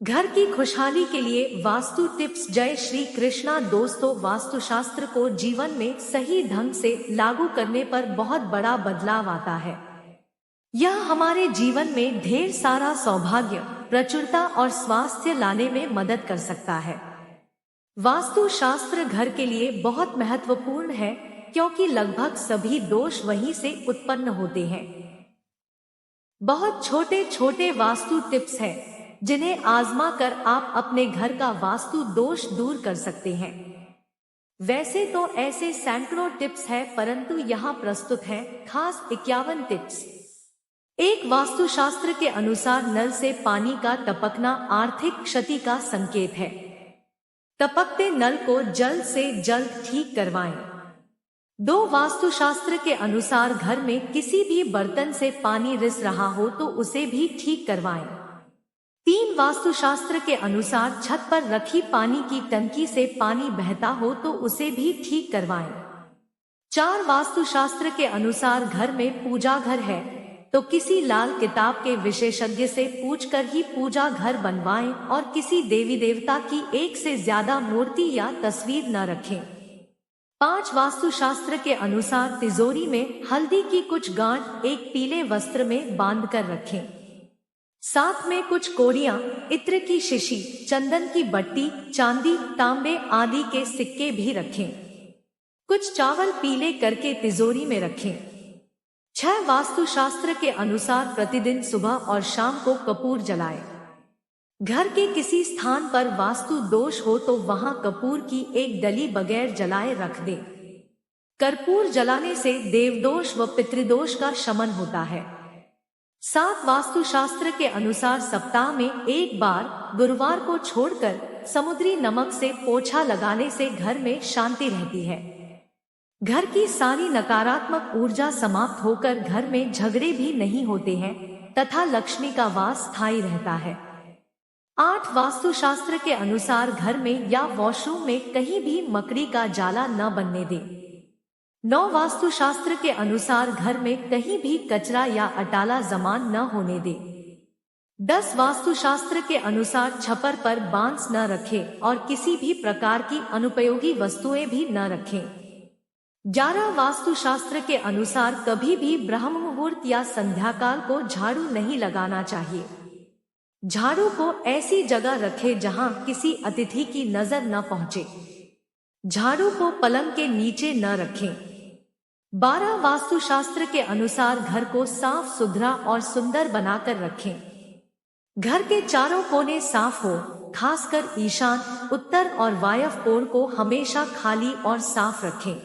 घर की खुशहाली के लिए वास्तु टिप्स। जय श्री कृष्णा दोस्तों, वास्तुशास्त्र को जीवन में सही ढंग से लागू करने पर बहुत बड़ा बदलाव आता है। यह हमारे जीवन में ढेर सारा सौभाग्य, प्रचुरता और स्वास्थ्य लाने में मदद कर सकता है। वास्तुशास्त्र घर के लिए बहुत महत्वपूर्ण है क्योंकि लगभग सभी दोष वहीं से उत्पन्न होते हैं। बहुत छोटे छोटे वास्तु टिप्स हैं जिन्हें आजमा कर आप अपने घर का वास्तु दोष दूर कर सकते हैं। वैसे तो ऐसे सैकड़ों टिप्स हैं, परंतु यहाँ प्रस्तुत हैं खास 51 टिप्स। एक, वास्तुशास्त्र के अनुसार नल से पानी का टपकना आर्थिक क्षति का संकेत है। टपकते नल को जल्द से जल्द ठीक करवाएं। 2, वास्तुशास्त्र के अनुसार घर में किसी भी बर्तन से पानी रिस रहा हो तो उसे भी ठीक करवाएं। 3, वास्तुशास्त्र के अनुसार छत पर रखी पानी की टंकी से पानी बहता हो तो उसे भी ठीक करवाएं। 4, वास्तुशास्त्र के अनुसार घर में पूजा घर है तो किसी लाल किताब के विशेषज्ञ से पूछकर ही पूजा घर बनवाएं और किसी देवी देवता की एक से ज्यादा मूर्ति या तस्वीर न रखें। 5, वास्तुशास्त्र के अनुसार तिजोरी में हल्दी की कुछ गांठ एक पीले वस्त्र में बांध कर रखें। साथ में कुछ कोड़ियां, इत्र की शीशी, चंदन की बट्टी, चांदी, तांबे आदि के सिक्के भी रखें। कुछ चावल पीले करके तिजोरी में रखें। 6, वास्तुशास्त्र के अनुसार प्रतिदिन सुबह और शाम को कपूर जलाएं। घर के किसी स्थान पर वास्तु दोष हो तो वहां कपूर की एक डली बगैर जलाए रख दें। कर्पूर जलाने से देवदोष व पितृदोष का शमन होता है। 7, वास्तुशास्त्र के अनुसार सप्ताह में एक बार गुरुवार को छोड़कर समुद्री नमक से पोछा लगाने से घर में शांति रहती है। घर की सारी नकारात्मक ऊर्जा समाप्त होकर घर में झगड़े भी नहीं होते हैं तथा लक्ष्मी का वास स्थायी रहता है। 8, वास्तुशास्त्र के अनुसार घर में या वॉशरूम में कहीं भी मकड़ी का जाला न बनने दें। 9, वास्तुशास्त्र के अनुसार घर में कहीं भी कचरा या अटाला जमा न होने दें। 10, वास्तुशास्त्र के अनुसार छप्पर पर बांस न रखें और किसी भी प्रकार की अनुपयोगी वस्तुएं भी न रखें। 11, वास्तुशास्त्र के अनुसार कभी भी ब्रह्म मुहूर्त या संध्याकाल को झाड़ू नहीं लगाना चाहिए। झाड़ू को ऐसी जगह रखें जहां किसी अतिथि की नजर न पहुंचे। झाड़ू को पलंग के नीचे न रखें। 12, वास्तुशास्त्र के अनुसार घर को साफ सुथरा और सुंदर बनाकर रखें। घर के चारों कोने साफ हो, खासकर ईशान, उत्तर और वायव्य कोण को हमेशा खाली और साफ रखें।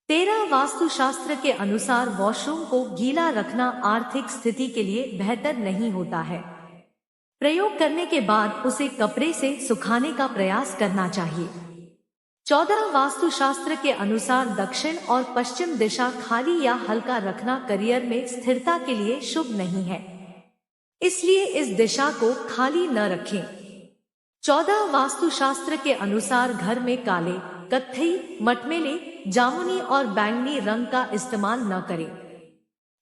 13, वास्तुशास्त्र के अनुसार वॉशरूम को गीला रखना आर्थिक स्थिति के लिए बेहतर नहीं होता है। प्रयोग करने के बाद उसे कपड़े से सुखाने का प्रयास करना चाहिए। 14, वास्तुशास्त्र के अनुसार दक्षिण और पश्चिम दिशा खाली या हल्का रखना करियर में स्थिरता के लिए शुभ नहीं है, इसलिए इस दिशा को खाली न रखें। 14, वास्तुशास्त्र के अनुसार घर में काले, कत्थई, मटमैले, जामुनी और बैंगनी रंग का इस्तेमाल न करें,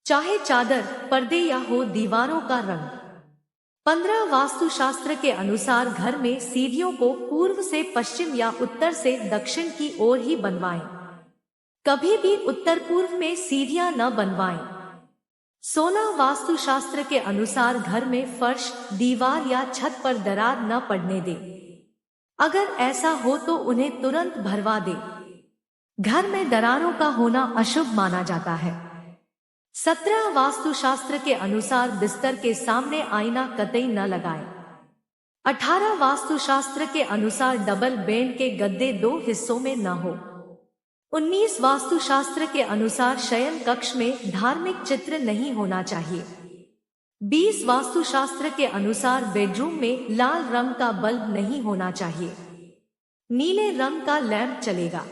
चाहे चादर, पर्दे या हो दीवारों का रंग। 15, वास्तुशास्त्र के अनुसार घर में सीढ़ियों को पूर्व से पश्चिम या उत्तर से दक्षिण की ओर ही बनवाएं। कभी भी उत्तर पूर्व में सीढ़ियां न बनवाएं। 16, वास्तुशास्त्र के अनुसार घर में फर्श, दीवार या छत पर दरार न पड़ने दें। अगर ऐसा हो तो उन्हें तुरंत भरवा दें। घर में दरारों का होना अशुभ माना जाता है। 17, वास्तुशास्त्र के अनुसार बिस्तर के सामने आईना कतई न लगाएं। 18, वास्तुशास्त्र के अनुसार डबल बेड के गद्दे 2 हिस्सों में न हो। 19, वास्तुशास्त्र के अनुसार शयन कक्ष में धार्मिक चित्र नहीं होना चाहिए। 20, वास्तुशास्त्र के अनुसार बेडरूम में लाल रंग का बल्ब नहीं होना चाहिए, नीले रंग का लैंप चलेगा।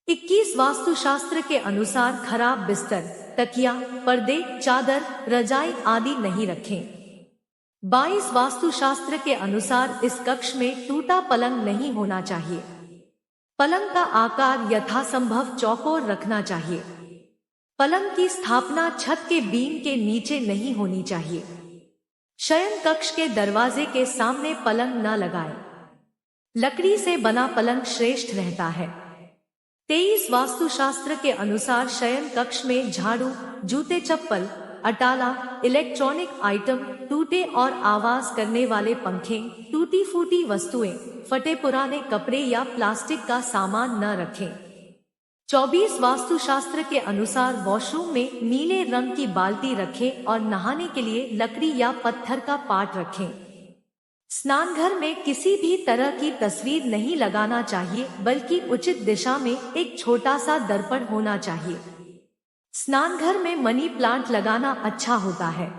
21, वास्तुशास्त्र के अनुसार खराब बिस्तर, तकिया, पर्दे, चादर, रजाई आदि नहीं रखें। 22, वास्तुशास्त्र के अनुसार इस कक्ष में टूटा पलंग नहीं होना चाहिए। पलंग का आकार यथासंभव चौकोर रखना चाहिए। पलंग की स्थापना छत के बीम के नीचे नहीं होनी चाहिए। शयन कक्ष के दरवाजे के सामने पलंग न लगाएं। लकड़ी से बना पलंग श्रेष्ठ रहता है। 23 वास्तुशास्त्र के अनुसार शयन कक्ष में झाड़ू, जूते चप्पल, अटाला, इलेक्ट्रॉनिक आइटम, टूटे और आवाज करने वाले पंखे, टूटी फूटी वस्तुएं, फटे पुराने कपड़े या प्लास्टिक का सामान न रखें। 24 वास्तुशास्त्र के अनुसार वॉशरूम में नीले रंग की बाल्टी रखें और नहाने के लिए लकड़ी या पत्थर का पाट रखें। स्नानघर में किसी भी तरह की तस्वीर नहीं लगाना चाहिए, बल्कि उचित दिशा में एक छोटा सा दर्पण होना चाहिए। स्नानघर में मनी प्लांट लगाना अच्छा होता है।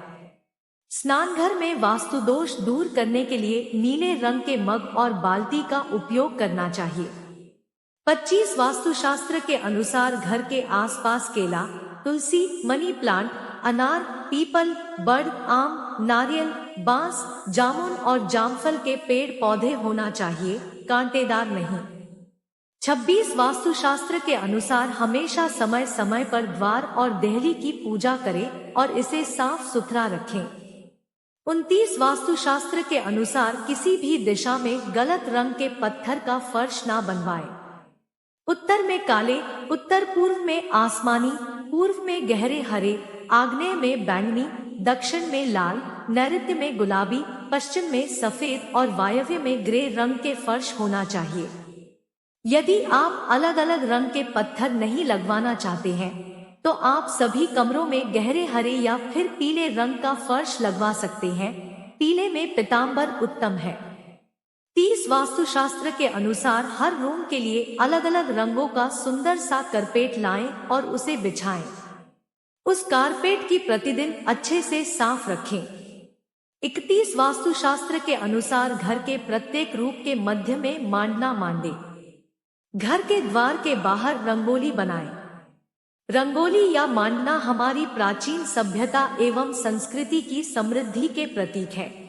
स्नानघर में वास्तु दोष दूर करने के लिए नीले रंग के मग और बाल्टी का उपयोग करना चाहिए। 25 वास्तुशास्त्र के अनुसार घर के आसपास केला, तुलसी, मनी प्लांट, अनार, पीपल, बड़, आम, नारियल, बांस, जामुन और जामफल के पेड़ पौधे होना चाहिए, कांटेदार नहीं। 26 वास्तुशास्त्र के अनुसार हमेशा समय समय पर द्वार और देहली की पूजा करें और इसे साफ सुथरा रखें। 29 वास्तुशास्त्र के अनुसार किसी भी दिशा में गलत रंग के पत्थर का फर्श ना बनवाएं। उत्तर में काले, उत्तर पूर्व में आसमानी, पूर्व में गहरे हरे, आग्नेय में बैंगनी, दक्षिण में लाल, नैऋत्य में गुलाबी, पश्चिम में सफेद और वायव्य में ग्रे रंग के फर्श होना चाहिए। यदि आप अलग अलग रंग के पत्थर नहीं लगवाना चाहते हैं, तो आप सभी कमरों में गहरे हरे या फिर पीले रंग का फर्श लगवा सकते हैं। पीले में पीतांबर उत्तम है। 30 वास्तुशास्त्र के अनुसार हर रूम के लिए अलग अलग रंगों का सुंदर सा कारपेट लाएं और उसे बिछाएं। उस कारपेट की प्रतिदिन अच्छे से साफ रखें। 31 वास्तुशास्त्र के अनुसार घर के प्रत्येक रूप के मध्य में मांडना मांडे। घर के द्वार के बाहर रंगोली बनाएं। रंगोली या मांडना हमारी प्राचीन सभ्यता एवं संस्कृति की समृद्धि के प्रतीक है।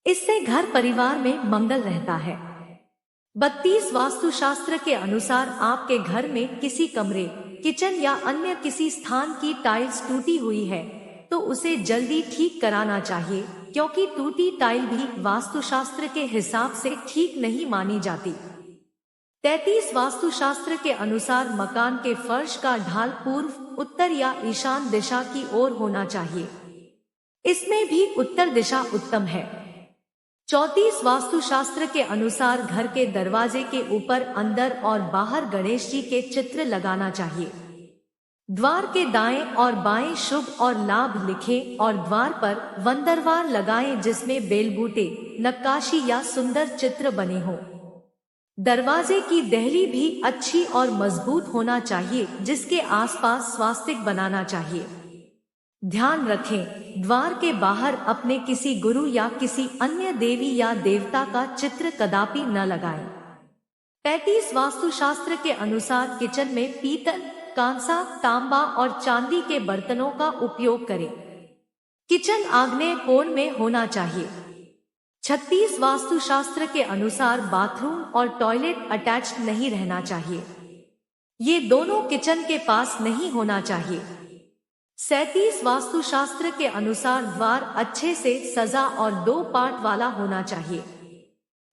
इससे घर परिवार में मंगल रहता है। 32 वास्तुशास्त्र के अनुसार आपके घर में किसी कमरे, किचन या अन्य किसी स्थान की टाइल्स टूटी हुई है तो उसे जल्दी ठीक कराना चाहिए, क्योंकि टूटी टाइल भी वास्तुशास्त्र के हिसाब से ठीक नहीं मानी जाती। 33 वास्तुशास्त्र के अनुसार मकान के फर्श का ढाल पूर्व, उत्तर या ईशान दिशा की ओर होना चाहिए। इसमें भी उत्तर दिशा उत्तम है। 34 वास्तुशास्त्र के अनुसार घर के दरवाजे के ऊपर अंदर और बाहर गणेश जी के चित्र लगाना चाहिए। द्वार के दाएं और बाएं शुभ और लाभ लिखें और द्वार पर वंदरवार लगाएं जिसमें बेलबूटे, नक्काशी या सुंदर चित्र बने हों। दरवाजे की देहली भी अच्छी और मजबूत होना चाहिए, जिसके आसपास स्वास्तिक बनाना चाहिए। ध्यान रखें, द्वार के बाहर अपने किसी गुरु या किसी अन्य देवी या देवता का चित्र कदापि न लगाएं। 35 वास्तुशास्त्र के अनुसार किचन में पीतल, कांसा, तांबा और चांदी के बर्तनों का उपयोग करें। किचन आग्नेय कोण में होना चाहिए। 36 वास्तुशास्त्र के अनुसार बाथरूम और टॉयलेट अटैच्ड नहीं रहना चाहिए। ये दोनों किचन के पास नहीं होना चाहिए। 37 वास्तुशास्त्र के अनुसार द्वार अच्छे से सजा और 2 पार्ट वाला होना चाहिए।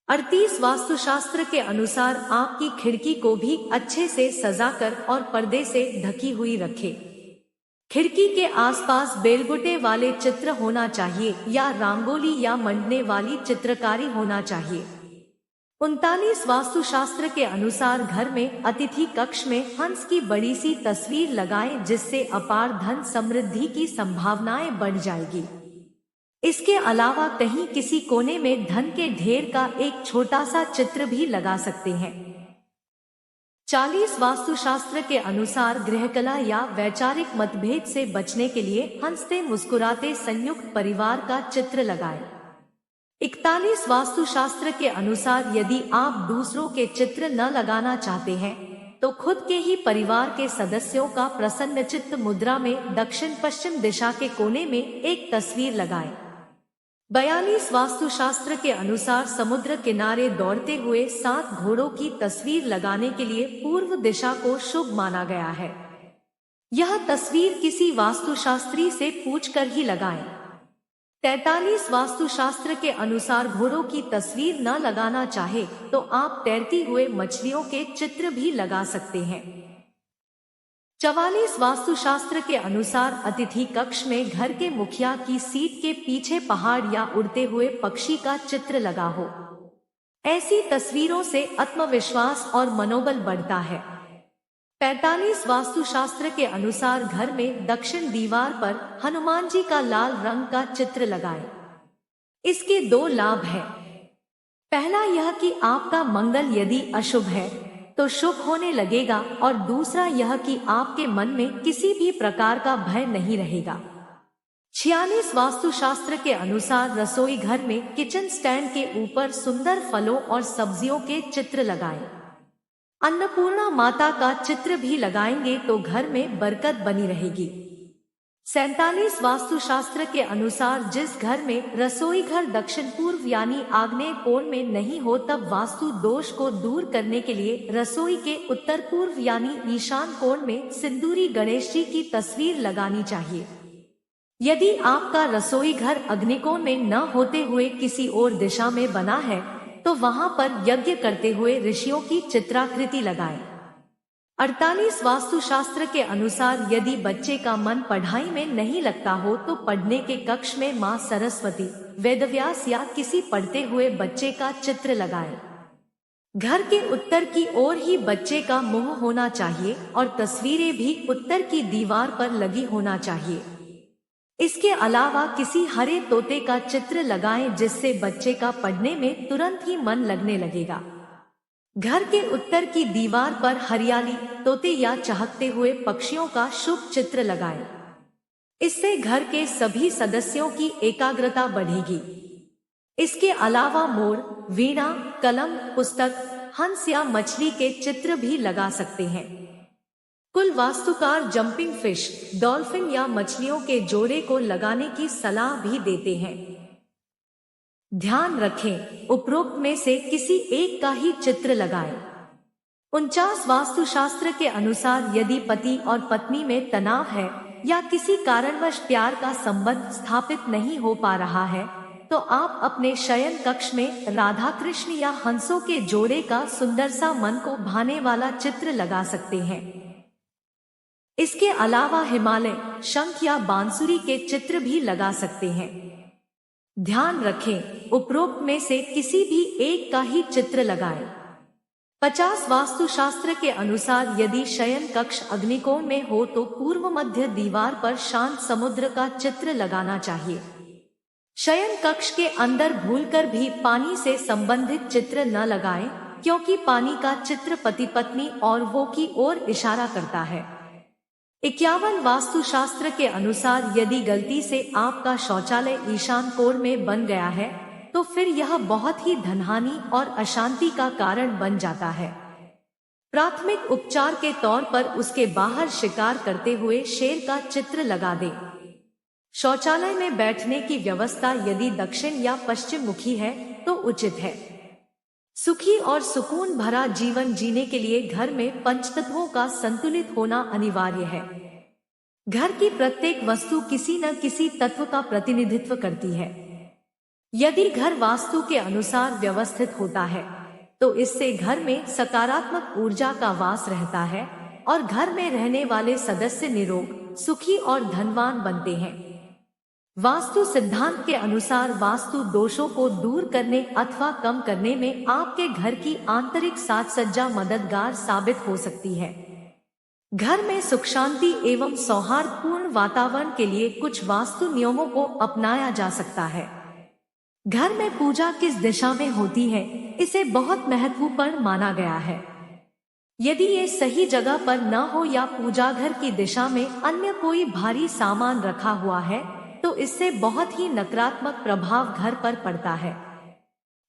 38 वास्तुशास्त्र के अनुसार आपकी खिड़की को भी अच्छे से सजाकर और पर्दे से ढकी हुई रखें। खिड़की के आसपास बेलबुटे वाले चित्र होना चाहिए या रंगोली या मंडने वाली चित्रकारी होना चाहिए। 39 वास्तुशास्त्र के अनुसार घर में अतिथि कक्ष में हंस की बड़ी सी तस्वीर लगाएं, जिससे अपार धन समृद्धि की संभावनाएं बढ़ जाएगी। इसके अलावा कहीं किसी कोने में धन के ढेर का एक छोटा सा चित्र भी लगा सकते हैं। 40 वास्तुशास्त्र के अनुसार गृहकलह या वैचारिक मतभेद से बचने के लिए हंसते मुस्कुराते संयुक्त परिवार का चित्र लगाएं। 41 वास्तुशास्त्र के अनुसार यदि आप दूसरों के चित्र न लगाना चाहते हैं तो खुद के ही परिवार के सदस्यों का प्रसन्नचित्त मुद्रा में दक्षिण पश्चिम दिशा के कोने में एक तस्वीर लगाएं। 42 वास्तुशास्त्र के अनुसार समुद्र किनारे दौड़ते हुए 7 घोड़ों की तस्वीर लगाने के लिए पूर्व दिशा को शुभ माना गया है। यह तस्वीर किसी वास्तुशास्त्री से पूछकर ही लगाएं। 43 वास्तुशास्त्र के अनुसार घोड़ों की तस्वीर न लगाना चाहे तो आप तैरती हुए मछलियों के चित्र भी लगा सकते हैं। 44 वास्तुशास्त्र के अनुसार अतिथि कक्ष में घर के मुखिया की सीट के पीछे पहाड़ या उड़ते हुए पक्षी का चित्र लगा हो। ऐसी तस्वीरों से आत्मविश्वास और मनोबल बढ़ता है। 45 वास्तुशास्त्र के अनुसार घर में दक्षिण दीवार पर हनुमान जी का लाल रंग का चित्र लगाएं। इसके 2 लाभ हैं। पहला यह कि आपका मंगल यदि अशुभ है तो शुभ होने लगेगा, और दूसरा यह कि आपके मन में किसी भी प्रकार का भय नहीं रहेगा। 46 वास्तुशास्त्र के अनुसार रसोई घर में किचन स्टैंड के ऊपर सुंदर फलों और सब्जियों के चित्र लगाएं। अन्नपूर्णा माता का चित्र भी लगाएंगे तो घर में बरकत बनी रहेगी। 47 वास्तुशास्त्र के अनुसार जिस घर में रसोई घर दक्षिण पूर्व यानी आग्नेय कोण में नहीं हो, तब वास्तु दोष को दूर करने के लिए रसोई के उत्तर पूर्व यानी ईशान कोण में सिंदूरी गणेश जी की तस्वीर लगानी चाहिए। यदि आपका रसोई घर अग्निकोण में न होते हुए किसी और दिशा में बना है तो वहां पर यज्ञ करते हुए ऋषियों की चित्राकृति लगाएं। 48 वास्तुशास्त्र के अनुसार यदि बच्चे का मन पढ़ाई में नहीं लगता हो तो पढ़ने के कक्ष में मां सरस्वती, वेदव्यास या किसी पढ़ते हुए बच्चे का चित्र लगाएं। घर के उत्तर की ओर ही बच्चे का मुंह होना चाहिए और तस्वीरें भी उत्तर की दीवार पर लगी होना चाहिए। इसके अलावा किसी हरे तोते का चित्र लगाएं जिससे बच्चे का पढ़ने में तुरंत ही मन लगने लगेगा। घर के उत्तर की दीवार पर हरियाली, तोते या चहकते हुए पक्षियों का शुभ चित्र लगाएं। इससे घर के सभी सदस्यों की एकाग्रता बढ़ेगी। इसके अलावा मोर, वीणा, कलम, पुस्तक, हंस या मछली के चित्र भी लगा सकते हैं। कुल वास्तुकार जंपिंग फिश, डॉल्फिन या मछलियों के जोड़े को लगाने की सलाह भी देते हैं। ध्यान रखें, उपरोक्त में से किसी एक का ही चित्र लगाएं। 49 वास्तुशास्त्र के अनुसार यदि पति और पत्नी में तनाव है या किसी कारणवश प्यार का संबंध स्थापित नहीं हो पा रहा है तो आप अपने शयन कक्ष में राधा कृष्ण या हंसों के जोड़े का सुंदर सा मन को भाने वाला चित्र लगा सकते हैं। इसके अलावा हिमालय, शंख या बांसुरी के चित्र भी लगा सकते हैं। ध्यान रखें, उपरोक्त में से किसी भी एक का ही चित्र लगाएं। 50 वास्तुशास्त्र के अनुसार यदि शयन कक्ष अग्निकोण में हो तो पूर्व मध्य दीवार पर शांत समुद्र का चित्र लगाना चाहिए। शयन कक्ष के अंदर भूलकर भी पानी से संबंधित चित्र न लगाएं, क्योंकि पानी का चित्र पति पत्नी और वो की ओर इशारा करता है। 51 वास्तुशास्त्र के अनुसार यदि गलती से आपका शौचालय ईशान कोण में बन गया है तो फिर यह बहुत ही धनहानि और अशांति का कारण बन जाता है। प्राथमिक उपचार के तौर पर उसके बाहर शिकार करते हुए शेर का चित्र लगा दें। शौचालय में बैठने की व्यवस्था यदि दक्षिण या पश्चिम मुखी है तो उचित है। सुखी और सुकून भरा जीवन जीने के लिए घर में पंचतत्वों का संतुलित होना अनिवार्य है। घर की प्रत्येक वस्तु किसी न किसी तत्व का प्रतिनिधित्व करती है। यदि घर वास्तु के अनुसार व्यवस्थित होता है तो इससे घर में सकारात्मक ऊर्जा का वास रहता है और घर में रहने वाले सदस्य निरोग, सुखी और धनवान बनते हैं। वास्तु सिद्धांत के अनुसार वास्तु दोषों को दूर करने अथवा कम करने में आपके घर की आंतरिक साज सज्जा मददगार साबित हो सकती है। घर में सुख शांति एवं सौहार्दपूर्ण वातावरण के लिए कुछ वास्तु नियमों को अपनाया जा सकता है। घर में पूजा किस दिशा में होती है, इसे बहुत महत्वपूर्ण माना गया है। यदि ये सही जगह पर न हो या पूजा घर की दिशा में अन्य कोई भारी सामान रखा हुआ है तो इससे बहुत ही नकारात्मक प्रभाव घर पर पड़ता है।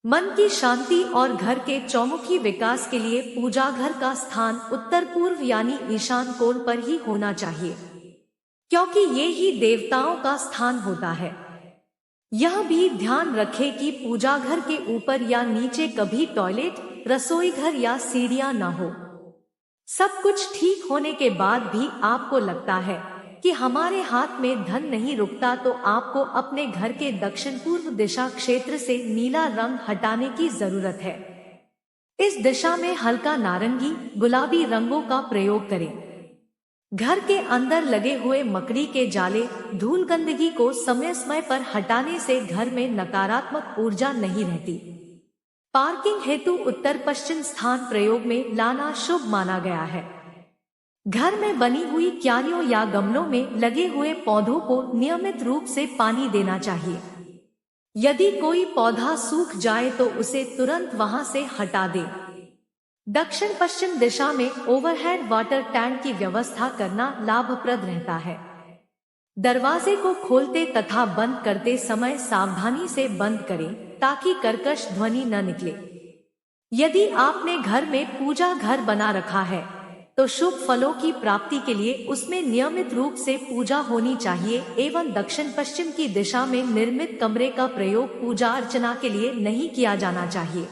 मन की शांति और घर के चौमुखी विकास के लिए पूजा घर का स्थान उत्तर पूर्व यानी ईशान कोण पर ही होना चाहिए, क्योंकि ये ही देवताओं का स्थान होता है। यह भी ध्यान रखें कि पूजा घर के ऊपर या नीचे कभी टॉयलेट, रसोई घर या सीढ़ियां न हो। सब कुछ ठीक होने के बाद भी आपको लगता है कि हमारे हाथ में धन नहीं रुकता तो आपको अपने घर के दक्षिण पूर्व दिशा क्षेत्र से नीला रंग हटाने की जरूरत है। इस दिशा में हल्का नारंगी गुलाबी रंगों का प्रयोग करें। घर के अंदर लगे हुए मकड़ी के जाले धूल गंदगी को समय समय पर हटाने से घर में नकारात्मक ऊर्जा नहीं रहती। पार्किंग हेतु उत्तर पश्चिम स्थान प्रयोग में लाना शुभ माना गया है। घर में बनी हुई क्यारियों या गमलों में लगे हुए पौधों को नियमित रूप से पानी देना चाहिए। यदि कोई पौधा सूख जाए तो उसे तुरंत वहां से हटा दें। दक्षिण पश्चिम दिशा में ओवरहेड वाटर टैंक की व्यवस्था करना लाभप्रद रहता है। दरवाजे को खोलते तथा बंद करते समय सावधानी से बंद करें ताकि कर्कश ध्वनि न निकले। यदि आपने घर में पूजा घर बना रखा है तो शुभ फलों की प्राप्ति के लिए उसमें नियमित रूप से पूजा होनी चाहिए एवं दक्षिण पश्चिम की दिशा में निर्मित कमरे का प्रयोग पूजा अर्चना के लिए नहीं किया जाना चाहिए।